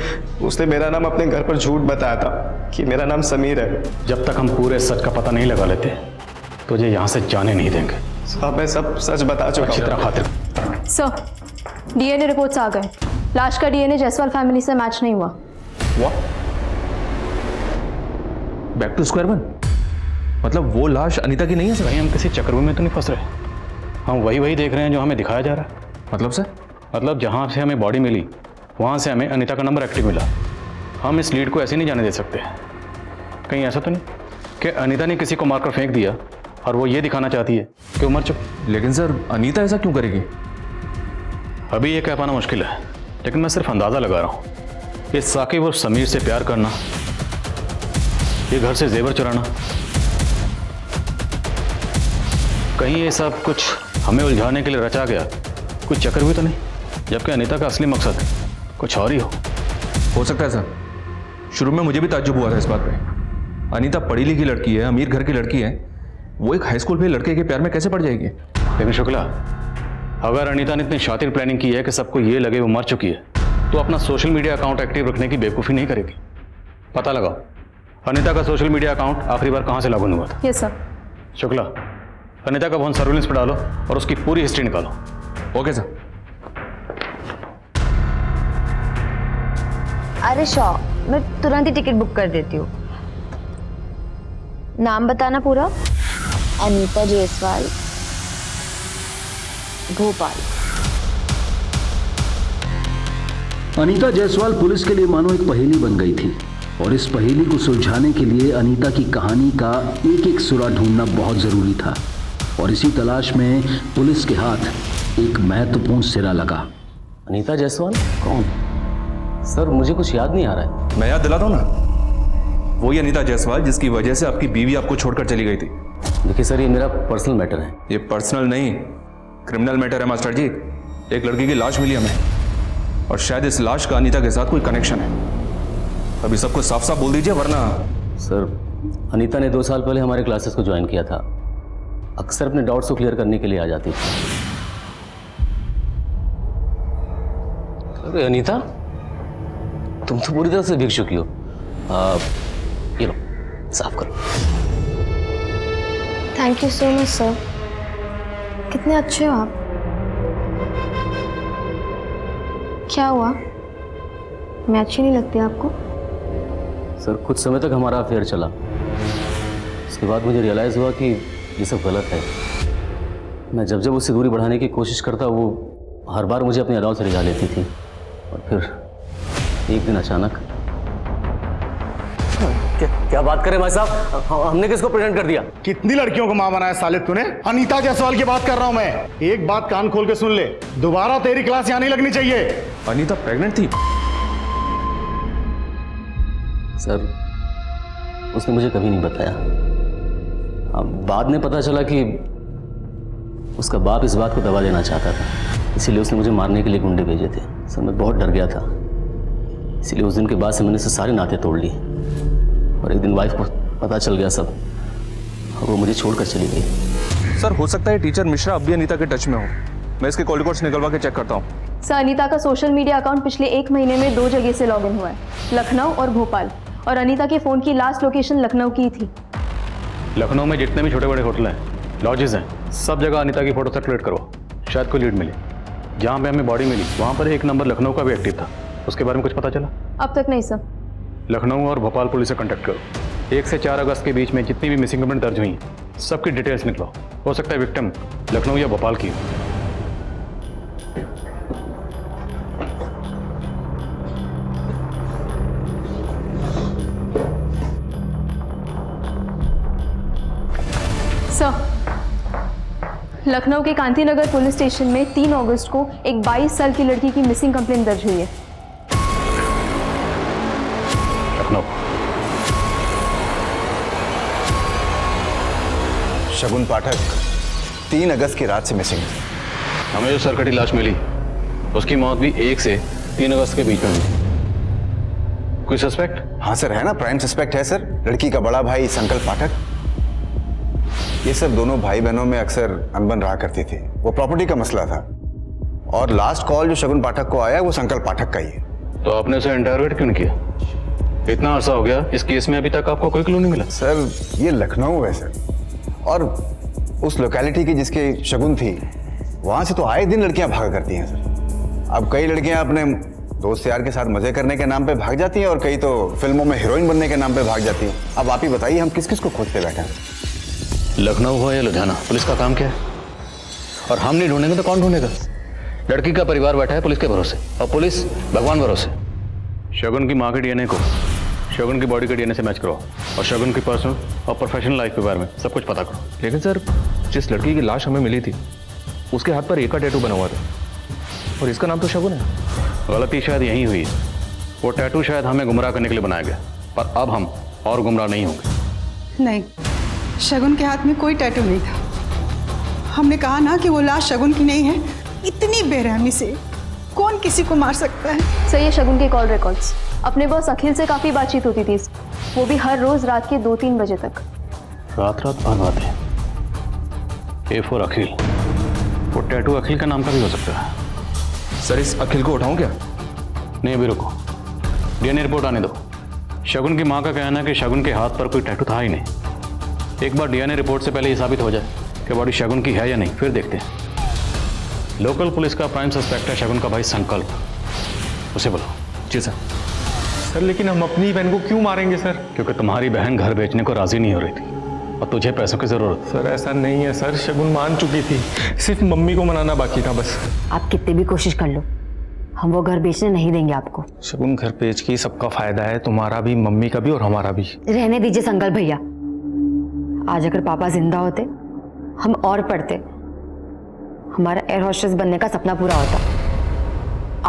Speaker 17: उसने मेरा नाम अपने घर पर झूठ बताया था कि मेरा नाम समीर है।
Speaker 14: जब तक हम पूरे सच का पता नहीं लगा लेते तुझे यहाँ से जाने नहीं देंगे।
Speaker 17: साहब, मैं सब सच बता चुका हूँ।
Speaker 14: अच्छी तरह खातिर।
Speaker 2: सर, डीएनए रिपोर्ट्स आ गए। लाश का डीएनए जायसवाल फैमिली से मैच नहीं हुआ।
Speaker 12: Back to square one? मतलब वो लाश अनीता की नहीं है सर?
Speaker 14: भाई, हम किसी चक्कर में तो नहीं फंस रहे। हम वही देख रहे हैं जो हमें दिखाया जा रहा है।
Speaker 12: मतलब सर?
Speaker 14: मतलब जहाँ से हमें बॉडी मिली वहाँ से हमें अनीता का नंबर एक्टिव मिला। हम इस लीड को ऐसे नहीं जाने दे सकते। कहीं ऐसा तो नहीं कि अनीता ने किसी को मारकर फेंक दिया और वो ये दिखाना चाहती है कि वो मर चुकी?
Speaker 12: लेकिन सर, अनीता ऐसा क्यों करेगी?
Speaker 14: अभी ये कह पाना मुश्किल है, लेकिन मैं सिर्फ अंदाज़ा लगा रहा हूँ। ये साकिब और समीर से प्यार करना, ये घर से जेवर चुराना, कहीं ये सब कुछ हमें उलझाने के लिए रचा गया कुछ चक्कर भी तो नहीं, जबकि अनीता का असली मकसद कुछ और ही हो
Speaker 12: सकता है सर। शुरू में मुझे भी ताज्जुब हुआ था इस बात पे। अनीता पढ़ी लिखी लड़की है, अमीर घर की लड़की है, वो एक हाई स्कूल में लड़के के प्यार में कैसे पड़ जाएगी?
Speaker 14: लेकिन शुक्ला, अगर अनीता ने इतनी शातिर प्लानिंग की है कि सबको ये लगे वो मर चुकी है, तो अपना सोशल मीडिया अकाउंट एक्टिव रखने की बेवकूफ़ी नहीं करेगी। पता लगाओ अनीता का सोशल मीडिया अकाउंट आखिरी बार कहाँ से लॉगिन हुआ था।
Speaker 2: Yes sir.
Speaker 14: शुक्ला, अनीता का फोन सर्विलेंस पर डालो और उसकी पूरी हिस्ट्री निकालो।
Speaker 12: Okay sir.
Speaker 3: अरे शॉ, मैं तुरंत ही टिकट बुक कर देती हूँ। नाम बताना पूरा। अनीता जायसवाल, भोपाल।
Speaker 18: अनीता जायसवाल पुलिस के लिए मानो एक पहेली बन गई थी, और इस पहेली को सुलझाने के लिए अनीता की कहानी का एक एक सुरा ढूंढना बहुत जरूरी था। और इसी तलाश में पुलिस के हाथ एक महत्वपूर्ण सिरा लगा।
Speaker 1: अनीता जायसवाल कौन? सर, मुझे कुछ याद नहीं आ रहा है।
Speaker 12: मैं याद दिलाता हूँ ना, वही अनीता जायसवाल जिसकी वजह से आपकी बीवी आपको छोड़कर चली गई थी।
Speaker 1: देखिए सर, ये मेरा पर्सनल मैटर है।
Speaker 12: ये पर्सनल नहीं, क्रिमिनल मैटर है मास्टर जी। एक लड़की की लाश मिली हमें, और शायद इस लाश का अनीता के साथ कोई कनेक्शन है। अभी सबको साफ साफ बोल दीजिए, वरना।
Speaker 1: सर, अनीता ने 2 साल पहले हमारे क्लासेस को ज्वाइन किया था। अक्सर अपने डाउट्स को क्लियर करने के लिए आ जाती थी। अरे अनीता, तुम तो पूरी तरह से भीग चुकी हो। ये लो, साफ करो।
Speaker 2: Thank you so much sir. कितने अच्छे हो आप। क्या हुआ, मैं अच्छी नहीं लगती आपको?
Speaker 1: सर, कुछ समय तक हमारा अफेयर चला। उसके बाद मुझे रियलाइज़ हुआ कि ये सब गलत है। मैं जब जब उससे दूरी बढ़ाने की कोशिश करता, वो हर बार मुझे अपने अदाओं से रिझा लेती थी। और फिर एक दिन अचानक क्या बात करें भाई साहब, हमने किसको प्रेग्नेंट कर दिया?
Speaker 14: कितनी लड़कियों को मां बनाया साले तूने? अनीता जायसवाल की बात कर रहा हूं मैं। एक बात कान खोल के सुन ले, दोबारा तेरी क्लास यहां नहीं लगनी चाहिए।
Speaker 12: अनीता प्रेग्नेंट थी?
Speaker 1: सर उसने मुझे कभी नहीं बताया। बाद में पता चला कि उसका बाप इस बात को दबा देना चाहता था, इसीलिए उसने मुझे मारने के लिए गुंडे भेजे थे। सर मैं बहुत डर गया था, इसीलिए उस दिन के बाद से मैंने से सारे नाते तोड़ लिए। और एक दिन वाइफ को पता चल गया सब, और वो मुझे छोड़कर चली गई।
Speaker 12: सर हो सकता है टीचर मिश्रा अब भी अनीता के टच में हो। मैं इसके कॉल रिकॉर्ड्स निकलवा के चेक करता हूँ।
Speaker 2: सर अनीता का सोशल मीडिया अकाउंट पिछले 1 महीने में 2 जगह से लॉगिन हुआ है, लखनऊ और भोपाल। और अनीता के फ़ोन की लास्ट लोकेशन लखनऊ की थी।
Speaker 9: लखनऊ में जितने भी छोटे बड़े होटल हैं, लॉजेस हैं, सब जगह अनीता की फोटो सर्कुलेट करो, शायद कोई लीड मिले। जहाँ पे हमें बॉडी मिली वहाँ पर एक नंबर लखनऊ का भी एक्टिव था, उसके बारे में कुछ पता चला?
Speaker 2: अब तक नहीं सर।
Speaker 9: लखनऊ और भोपाल पुलिस से कांटेक्ट करो। 1 से 4 अगस्त के बीच में जितनी भी मिसिंग कंप्लेंट दर्ज हुई हैं, सबकी डिटेल्स निकलो। हो सकता है विक्टिम लखनऊ या भोपाल की हो।
Speaker 2: सर लखनऊ के कांतीनगर पुलिस स्टेशन में 3 अगस्त को एक 22 साल की लड़की की मिसिंग कंप्लेंट दर्ज हुई है।
Speaker 9: लखनऊ।
Speaker 13: शगुन पाठक 3 अगस्त की रात से मिसिंग है।
Speaker 9: हमें जो सरकटी लाश मिली उसकी मौत भी 1 से 3 अगस्त के बीच में हुई। कोई सस्पेक्ट?
Speaker 13: हाँ सर, है ना, प्राइम सस्पेक्ट है सर, लड़की का बड़ा भाई संकल्प पाठक। ये सब दोनों भाई बहनों में अक्सर अनबन रहा करती थी, वो प्रॉपर्टी का मसला था। और लास्ट कॉल जो शगुन पाठक को आया वो संकल्प पाठक का ही है।
Speaker 9: तो आपने उसे इंटरोगेट क्यों नहीं किया? इतना अरसा हो गया, इस केस में अभी तक आपको कोई क्लू नहीं मिला?
Speaker 13: सर ये लखनऊ है सर, और उस लोकेलिटी की जिसकी शगुन थी वहां से तो आए दिन लड़कियां भागा करती हैं सर। अब कई लड़कियां अपने दोस्त यार के साथ मजे करने के नाम पे भाग जाती हैं, और कई तो फिल्मों में हीरोइन बनने के नाम पे भाग जाती हैं। अब आप ही बताइए, हम किस किस को खोजते बैठे हैं?
Speaker 9: लखनऊ हो या लुधियाना, पुलिस का काम क्या है? और हम नहीं ढूंढेंगे तो कौन ढूंढेगा? लड़की का परिवार बैठा है पुलिस के भरोसे, और पुलिस भगवान भरोसे। शगुन की माँ के डीएनए को शगुन की बॉडी के डीएनए से मैच करो, और शगुन की पर्सनल और प्रोफेशनल लाइफ के बारे में सब कुछ पता करो।
Speaker 12: लेकिन सर जिस लड़की की लाश हमें मिली थी उसके हाथ पर एक का टैटू बना हुआ था, और इसका नाम तो शगुन है।
Speaker 9: गलती शायद यही हुई है। वो टैटू शायद हमें गुमराह करने के लिए बनाया गया, पर अब हम और गुमराह नहीं होंगे।
Speaker 4: नहीं, शगुन के हाथ में कोई टैटू नहीं था। हमने कहा ना कि वो लाश शगुन की नहीं है। इतनी बेरहमी से कौन किसी को मार सकता है?
Speaker 2: सर ये शगुन के कॉल रिकॉर्ड्स, अपने बॉस अखिल से काफ़ी बातचीत होती थी, वो भी हर रोज़ रात के 2-3 बजे तक।
Speaker 9: रात भर बातें। ए फॉर अखिल, वो टैटू अखिल का नाम का भी हो सकता है।
Speaker 12: सर इस अखिल को उठाऊं क्या?
Speaker 9: नहीं अभी रुको, डीएनए रिपोर्ट आने दो। शगुन की माँ का कहना है कि शगुन के हाथ पर कोई टैटू था ही नहीं। एक बार डीएनए रिपोर्ट से पहले ये साबित हो जाए कि बॉडी शगुन की है या नहीं, फिर देखते हैं। लोकल पुलिस का प्राइम सस्पेक्ट है शगुन का भाई संकल्प, उसे बुलाओ।
Speaker 12: जी सर। सर लेकिन हम अपनी बहन को क्यों मारेंगे सर?
Speaker 9: क्योंकि तुम्हारी बहन घर बेचने को राजी नहीं हो रही थी, और तुझे पैसों की जरूरत।
Speaker 12: सर ऐसा नहीं है सर, शगुन मान चुकी थी, सिर्फ मम्मी को मनाना बाकी था बस।
Speaker 3: आप कितनी भी कोशिश कर लो, हम वो घर बेचने नहीं देंगे आपको।
Speaker 12: शगुन घर बेच के सबका फायदा है, तुम्हारा भी, मम्मी का भी और हमारा भी।
Speaker 3: रहने दीजिए संकल्प भैया। आज अगर पापा जिंदा होते, हम और पढ़ते, हमारा एयर होस्टेस बनने का सपना पूरा होता।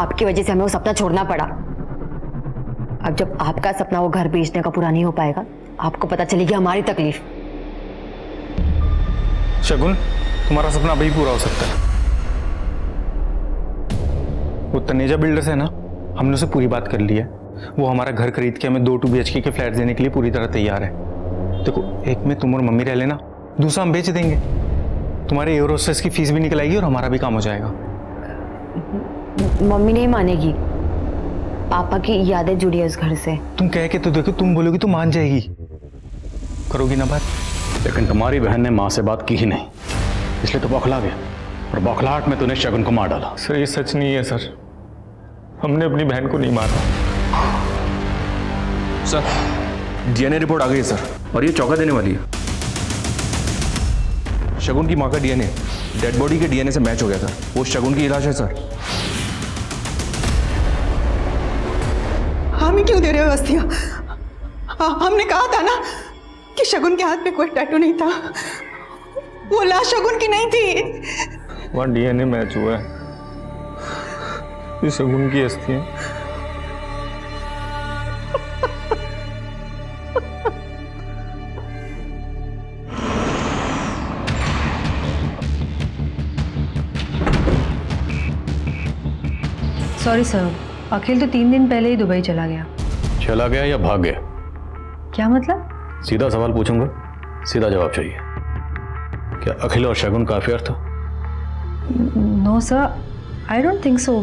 Speaker 3: आपकी वजह से हमें वो सपना छोड़ना पड़ा। अब जब आपका सपना वो घर बेचने का पूरा नहीं हो पाएगा, आपको पता चलेगी हमारी तकलीफ।
Speaker 12: शगुन तुम्हारा सपना अभी पूरा हो सकता है। वो तनेजा बिल्डर्स है ना, हमने उसे पूरी बात कर ली है। वो हमारा घर खरीद के हमें 2 BHK के फ्लैट देने के लिए पूरी तरह तैयार है। देखो, एक में तुम और मम्मी रह लेना, दूसरा हम बेच देंगे। तुम्हारे एयर होस्टेस की फीस भी निकल आएगी और हमारा भी काम हो जाएगा।
Speaker 3: मम्मी नहीं मानेगी, पापा की यादें जुड़ी है उस घर से।
Speaker 12: तुम कह के तो देखो, तुम बोलोगी तो मान जाएगी। करोगी ना बात?
Speaker 9: लेकिन तुम्हारी बहन ने माँ से बात की ही नहीं, इसलिए तो बौखला गया, और बौखलाहट में तूने शगुन को मार डाला।
Speaker 12: सर ये सच नहीं है सर, हमने अपनी बहन को नहीं मारा। सर डीएनए रिपोर्ट आ गई है सर, और ये चौंका देने वाली है। शगुन की माँ का डीएनए डेड बॉडी के डीएनए से मैच हो गया था। वो शगुन की इलाज है सर।
Speaker 4: हमें क्यों दे रहे हो अस्थियां? हमने कहा था ना कि शगुन के हाथ पे कोई टैटू नहीं था। वो लाश शगुन की नहीं थी।
Speaker 12: वहाँ डीएनए मैच हुआ है, ये शगुन की अस्थि है।
Speaker 7: सॉरी सर, अखिल तो 3 दिन पहले ही दुबई चला गया।
Speaker 9: चला गया या भाग गया?
Speaker 7: क्या मतलब?
Speaker 9: सीधा सवाल पूछूंगा, सीधा जवाब चाहिए। क्या अखिल और शगुन का अफेयर था?
Speaker 7: No sir, I don't think so.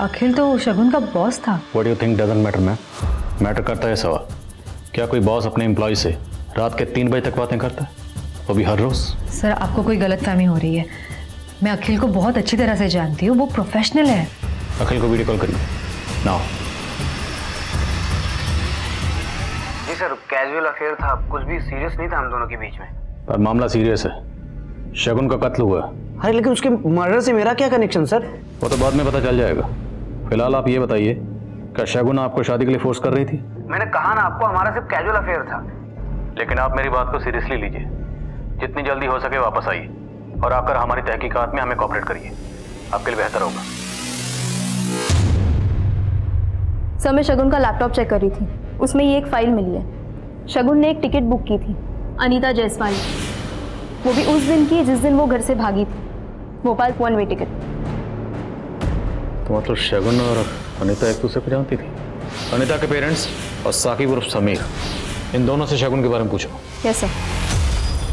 Speaker 7: Akhil तो शगुन का बॉस था।
Speaker 9: What you think doesn't matter ma'am. Matter करता है सवाल, क्या कोई बॉस अपने एम्प्लॉय से रात के 3 बजे तक बातें करता है, वो भी हर रोज?
Speaker 7: सर आपको कोई गलतफहमी हो रही है। मैं अखिल को बहुत अच्छी तरह से जानती हूँ, वो प्रोफेशनल है।
Speaker 9: अखिल को वीडियो कॉल करिए नाउ।
Speaker 8: जी सर, कैजुअल अफेयर था, कुछ भी सीरियस नहीं था हम दोनों के बीच में।
Speaker 9: पर मामला सीरियस है, शगुन का कत्ल हुआ।
Speaker 8: अरे लेकिन उसके मर्डर से मेरा क्या कनेक्शन सर?
Speaker 9: वो तो बाद में पता चल जाएगा। फिलहाल आप ये बताइए, क्या शगुन आपको शादी के लिए फोर्स कर रही थी?
Speaker 8: मैंने कहा ना आपको, हमारा सिर्फ कैजुअल अफेयर था।
Speaker 9: लेकिन आप मेरी बात को सीरियसली लीजिए, जितनी जल्दी हो सके वापस आइए और आकर हमारी तहकीकात में हमें कोऑपरेट करिए, आपके लिए बेहतर होगा।
Speaker 2: सर मैं शगुन का लैपटॉप चेक कर रही थी, उसमें ये एक फाइल मिली है। शगुन ने एक टिकट बुक की थी अनीता जायसवाल, वो भी उस दिन की जिस दिन वो घर से भागी थी, भोपाल 1 वे टिकट।
Speaker 9: तो मतलब शगुन और अनीता एक दूसरे को जानती थी? अनीता के पेरेंट्स और साकिब उर्फ समीर, इन दोनों से शगुन के बारे में पूछो।
Speaker 2: Yes sir.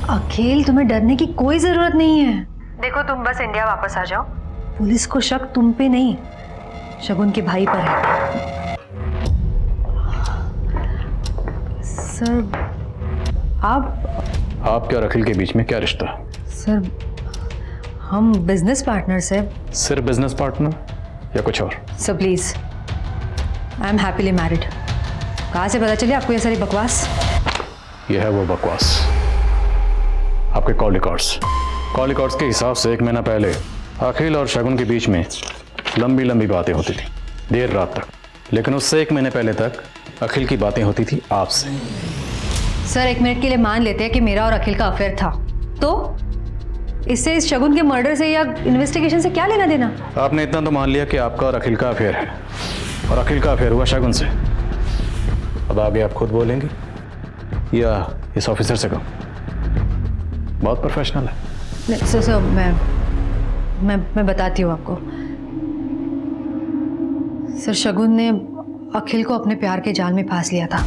Speaker 7: अखिल, तुम्हें डरने की कोई जरूरत नहीं है।
Speaker 3: देखो तुम बस इंडिया वापस आ जाओ।
Speaker 7: पुलिस को शक तुम पे नहीं, शगुन के भाई पर है। सर
Speaker 9: आपके और अखिल के बीच में क्या रिश्ता है?
Speaker 7: सर हम बिजनेस पार्टनर्स हैं।
Speaker 9: सिर्फ बिजनेस पार्टनर या कुछ और?
Speaker 7: Sir please, I am happily married. कहाँ से पता चली आपको ये सारी बकवास?
Speaker 9: ये है वो बकवास, आपके कॉल रिकॉर्ड्स के हिसाब से 1 महीना पहले अखिल और शगुन के बीच में लंबी लंबी बातें होती थी, देर रात तक। लेकिन उससे 1 महीने पहले तक अखिल की बातें होती थी आपसे।
Speaker 7: सर 1 मिनट के लिए मान लेते हैं कि मेरा और अखिल का अफेयर था, तो इससे इस शगुन के मर्डर से या इन्वेस्टिगेशन से क्या लेना देना?
Speaker 9: आपने इतना तो मान लिया कि आपका और अखिल का अफेयर है, और अखिल का अफेयर हुआ शगुन से। अब आगे आप खुद बोलेंगे या इस ऑफिसर से कहो? बहुत प्रोफेशनल है।
Speaker 7: सर मैं बताती हूँ आपको। सर शगुन ने अखिल को अपने प्यार के जाल में फांस लिया था।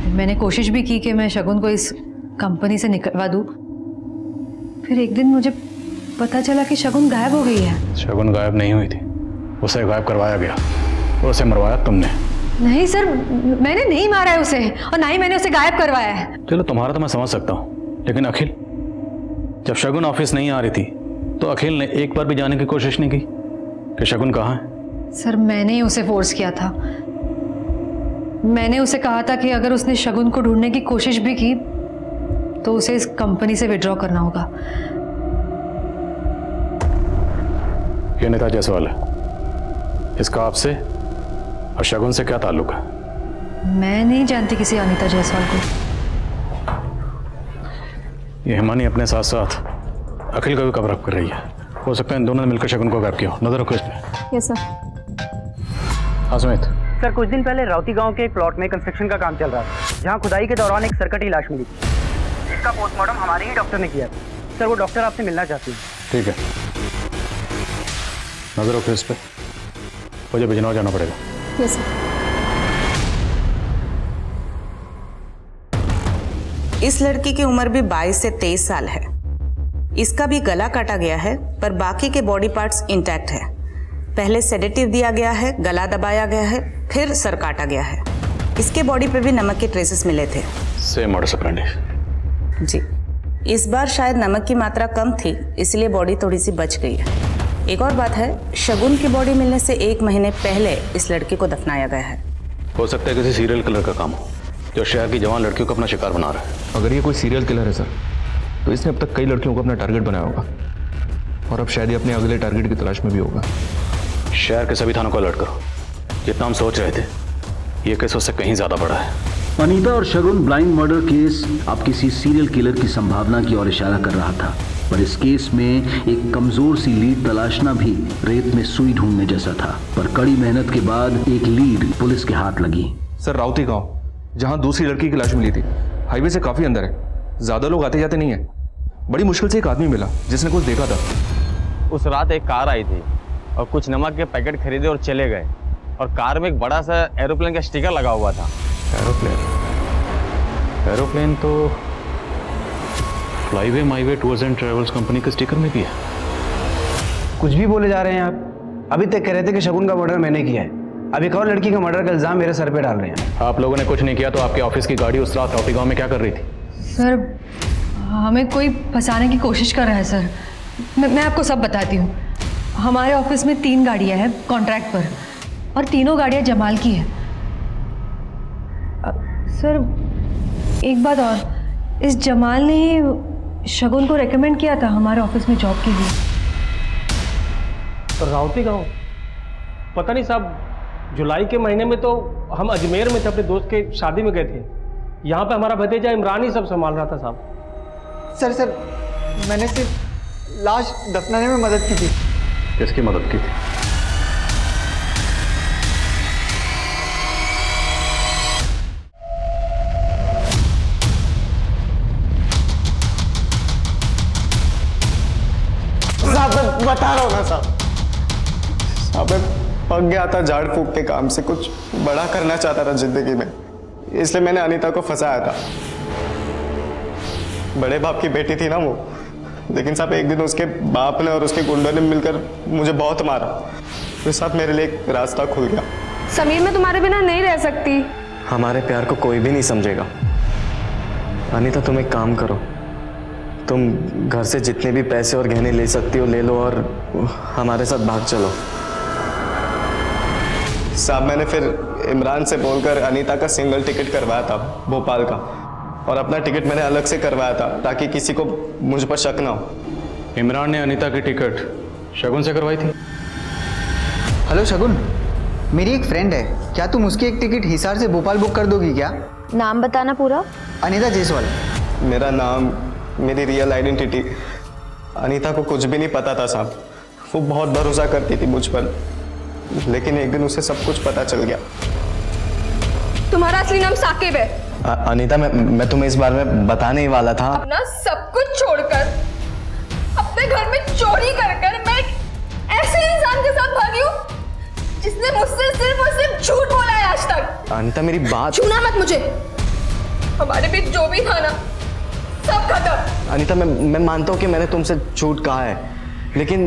Speaker 7: मैंने कोशिश भी की कि मैं शगुन को इस कंपनी से निकलवा दूँ। फिर एक दिन मुझे पता चला कि शगुन गायब हो गई है।
Speaker 9: शगुन गायब नहीं हुई थी, उसे गायब करवाया गया, और उसे मरवाया तुमने।
Speaker 7: नहीं सर, मैंने नहीं मारा है उसे, और ना ही मैंने उसे गायब करवाया है।
Speaker 9: चलो तुम्हारा तो मैं समझ सकता हूँ, लेकिन अखिल, जब शगुन ऑफिस नहीं आ रही थी तो अखिल ने एक बार भी जाने की कोशिश नहीं की कि शगुन कहाँ है?
Speaker 7: सर मैंने ही उसे फोर्स किया था। मैंने उसे कहा था कि अगर उसने शगुन को ढूंढने की कोशिश भी की तो उसे इस कंपनी से विड्रॉ करना होगा।
Speaker 9: ये अनीता जायसवाल है, इसका आपसे और शगुन से क्या ताल्लुक है?
Speaker 7: मैं नहीं जानती किसी अनीता जायसवाल को।
Speaker 9: ये हिमानी अपने साथ साथ अखिल का भी कवर अप कर रही है। हो सकता है इन दोनों ने मिलकर शगुन को गायब किया। नजर रखो इसमें।
Speaker 2: Yes sir.
Speaker 9: हाँ सुमित।
Speaker 6: सर कुछ दिन पहले राउती गांव के एक प्लॉट में कंस्ट्रक्शन का काम चल रहा था, जहां खुदाई के दौरान एक सरकटी लाश मिली थी, जिसका पोस्टमार्टम हमारे ही डॉक्टर ने किया था। सर वो डॉक्टर आपसे मिलना चाहती है।
Speaker 9: ठीक है, नजर रखो इस पर, मुझे बिजनौर जाना पड़ेगा।
Speaker 2: Yes sir.
Speaker 11: इस लड़की की उम्र भी 22 से 23 साल है। इसका भी गला काटा गया है, पर बाकी के बॉडी पार्ट्स इंटैक्ट है। पहले सेडेटिव दिया गया है, गला दबाया गया है, फिर सर काटा गया है। इसके बॉडी पे भी नमक के ट्रेसेस मिले थे।
Speaker 9: Same modus operandi.
Speaker 11: जी, इस बार शायद नमक की मात्रा कम थी, इसलिए बॉडी थोड़ी सी बच गई है। एक और बात है, शगुन की बॉडी मिलने से 1 महीने पहले इस लड़की को दफनाया गया है।
Speaker 9: हो सकता है किसी सीरियल किलर का काम हो, जो शहर की जवान लड़कियों को अपना शिकार बना रहा है।
Speaker 12: अगर ये कोई सीरियल किलर है सर, तो इसने अब तक कई लड़कियों को अपना टारगेट बनाया होगा, और अब शायद ये अपने अगले टारगेट की तलाश में भी होगा।
Speaker 9: शहर के सभी थानों को अलर्ट करो। जितना हम सोच रहे थे, ये केस उससे कहीं ज़्यादा बड़ा है।
Speaker 18: अनीता और शगुन ब्लाइंड मर्डर केस अब किसी सीरियल किलर की संभावना की ओर इशारा कर रहा था, पर इस केस में एक कमजोर सी लीड तलाशना भी रेत में सुई ढूंढने जैसा था। पर कड़ी मेहनत के बाद एक लीड पुलिस के हाथ लगी।
Speaker 12: सर, राउती गांव, जहां दूसरी लड़की की लाश मिली थी, हाईवे से काफी अंदर है, ज्यादा लोग आते जाते नहीं है। बड़ी मुश्किल से एक आदमी मिला जिसने कुछ देखा था।
Speaker 10: उस रात एक कार आई थी और कुछ नमक के पैकेट खरीदे और चले गए, और कार में एक बड़ा सा एरोप्लेन का स्टिकर लगा हुआ था।
Speaker 9: एरोप्लेन तो flyway myway tours and travels company के स्टिकर में भी है।
Speaker 8: कुछ भी बोले जा रहे हैं आप। अभी तक कह रहे थे कि शगुन का मर्डर मैंने किया है, अब एक और लड़की का मर्डर का इल्जाम मेरे सर पे डाल रहे हैं।
Speaker 9: आप लोगों ने कुछ नहीं किया तो आपके ऑफिस की गाड़ी उस रात राउती गांव में क्या कर रही थी?
Speaker 7: सर, हमें कोई फंसाने की कोशिश कर रहा है सर। मैं आपको सब बताती हूँ। हमारे ऑफिस में 3 गाड़ियाँ हैं कॉन्ट्रैक्ट पर, और तीनों गाड़ियाँ जमाल की हैं। सर, एक बात और, इस जमाल ने ही शगुन को रेकमेंड किया था हमारे ऑफिस में जॉब के लिए।
Speaker 5: तो राउती गांव, पता नहीं साहब, जुलाई के महीने में तो हम अजमेर में थे, अपने दोस्त के शादी में गए थे। यहाँ पे हमारा भतीजा इमरान ही सब संभाल रहा था साहब।
Speaker 6: सर, मैंने सिर्फ लाश दफनाने में मदद की थी।
Speaker 9: किसकी मदद की थी?
Speaker 17: साहब, मैं बता रहा हूँ ना साहब, मैं पक गया था झाड़ फूक के काम से, कुछ बड़ा करना चाहता था जिंदगी में, इसलिए मैंने अनीता को फंसाया था। बड़े बाप की बेटी थी ना वो, लेकिन साहब एक दिन उसके बाप ने और उसके गुंडों ने मिलकर मुझे बहुत मारा, तो साहब मेरे लिए एक रास्ता खुल गया।
Speaker 2: समीर, मैं तुम्हारे बिना नहीं रह सकती।
Speaker 17: हमारे प्यार को कोई भी नहीं समझेगा। अनीता, तुम एक काम करो, तुम घर से जितने भी पैसे और गहने ले सकती हो ले लो और हमारे साथ भाग चलो। साहब, मैंने फिर इमरान से बोलकर अनीता का सिंगल टिकट करवाया था भोपाल का, और अपना टिकट मैंने अलग से करवाया था ताकि किसी को मुझ पर शक ना हो।
Speaker 9: इमरान ने अनीता की टिकट शगुन से करवाई थी?
Speaker 6: हेलो शगुन, मेरी एक फ्रेंड है, क्या तुम उसकी एक टिकट हिसार से भोपाल बुक कर दोगी क्या?
Speaker 3: नाम बताना पूरा।
Speaker 6: अनीता जायसवाल।
Speaker 17: मेरा नाम, मेरी रियल आइडेंटिटी, अनीता को कुछ भी नहीं पता था साहब। वो बहुत भरोसा करती थी मुझ पर, लेकिन एक दिन उसे सब कुछ पता चल गया।
Speaker 2: तुम्हारा असली नाम साकिब है।
Speaker 17: अनीता, मैं तुम्हें इस बारे में बताने ही वाला था।
Speaker 2: अपना सब कुछ छोड़कर, अपने घर में चोरी कर मैं एक ऐसे इंसान के साथ भागी हूँ जिसने मुझसे सिर्फ और सिर्फ झूठ बोला है आज तक।
Speaker 17: अनीता, मेरी बात।
Speaker 2: छूना मत मुझे। हमारे बीच जो भी था ना, सब खत्म।
Speaker 17: अनीता, मैं मानता हूँ कि मैंने तुमसे झूठ कहा है, लेकिन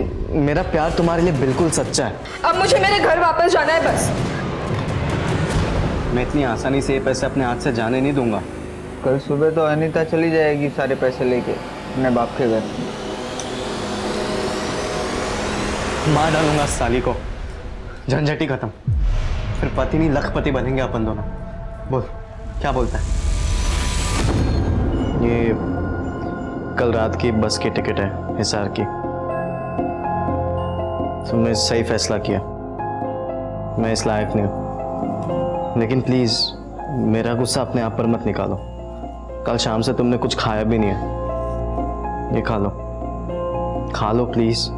Speaker 17: मेरा प्यार तुम्हारे लिए बिल्कुल सच्चा है।
Speaker 2: अब मुझे मेरे घर वापस जाना है बस।
Speaker 17: मैं इतनी आसानी से ये पैसे अपने हाथ से जाने नहीं दूंगा।
Speaker 6: कल सुबह तो अनीता चली जाएगी सारे पैसे लेके अपने बाप के घर।
Speaker 17: मार डालूंगा इस साली को, झंझट ही खत्म, फिर पति नहीं लखपति बनेंगे अपन दोनों। बोल, क्या बोलता है? ये कल रात की बस की टिकट है हिसार की। तुमने सही फैसला किया, मैं इस लायक नहीं हूं, लेकिन प्लीज मेरा गुस्सा अपने आप पर मत निकालो। कल शाम से तुमने कुछ खाया भी नहीं है, ये खा लो प्लीज।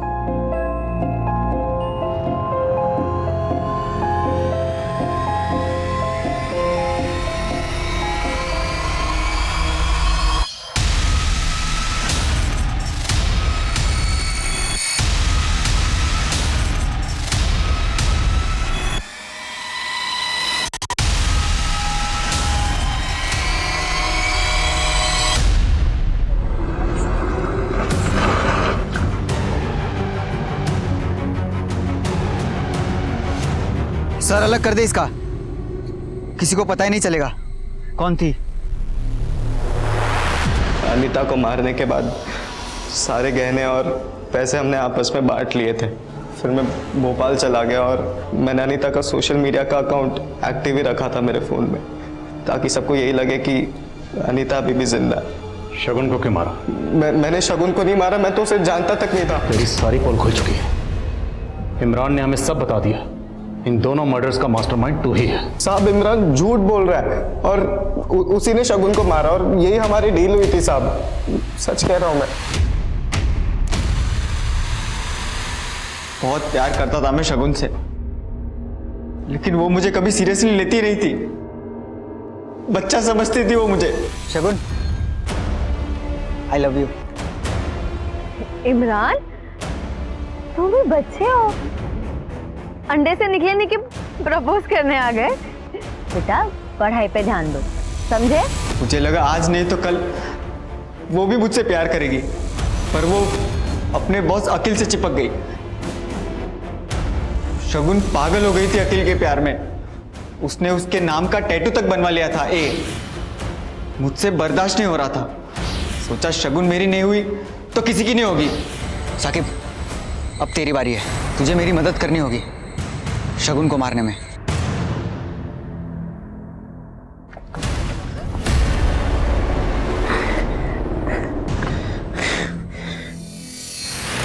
Speaker 6: सर, अलग कर दे इसका, किसी को पता ही नहीं चलेगा कौन थी।
Speaker 17: अनीता को मारने के बाद सारे गहने और पैसे हमने आपस में बांट लिए थे। फिर मैं भोपाल चला गया और मैंने अनीता का सोशल मीडिया का अकाउंट एक्टिव ही रखा था मेरे फ़ोन में, ताकि सबको यही लगे कि अनीता अभी भी जिंदा है।
Speaker 9: शगुन को क्यों मारा?
Speaker 17: मैंने शगुन को नहीं मारा, मैं तो उसे जानता तक नहीं था।
Speaker 9: मेरी सारी पोल खुल चुकी है। इमरान ने हमें सब बता दिया। इन दोनों मर्डर्स का मास्टरमाइंड तू ही है।
Speaker 17: साहब इमरान झूठ बोल रहा है और उसी ने शगुन को मारा और यही हमारी डील हुई थी साहब, सच कह रहा हूं मैं। बहुत प्यार करता था मैं शगुन से, लेकिन वो मुझे कभी सीरियसली लेती नहीं थी, बच्चा समझती थी वो मुझे।
Speaker 6: शगुन, आई लव यू।
Speaker 3: इमरान, तुम भी बच्चे हो, अंडे से निकले नहीं कि प्रपोज करने आ गए। बेटा पढ़ाई पे ध्यान दो, समझे?
Speaker 17: मुझे लगा आज नहीं तो कल वो भी मुझसे प्यार करेगी, पर वो अपने बॉस अखिल से चिपक गई। शगुन पागल हो गई थी अखिल के प्यार में, उसने उसके नाम का टैटू तक बनवा लिया था ए। मुझसे बर्दाश्त नहीं हो रहा था, सोचा शगुन मेरी नहीं हुई तो किसी की नहीं होगी।
Speaker 6: साकिब, अब तेरी बारी है, तुझे मेरी मदद करनी होगी शगुन को मारने में।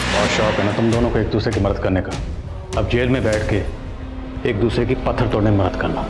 Speaker 9: बहुत शौक है ना तुम दोनों को एक दूसरे की मदद करने का। अब जेल में बैठ के एक दूसरे की पत्थर तोड़ने में मदद करना।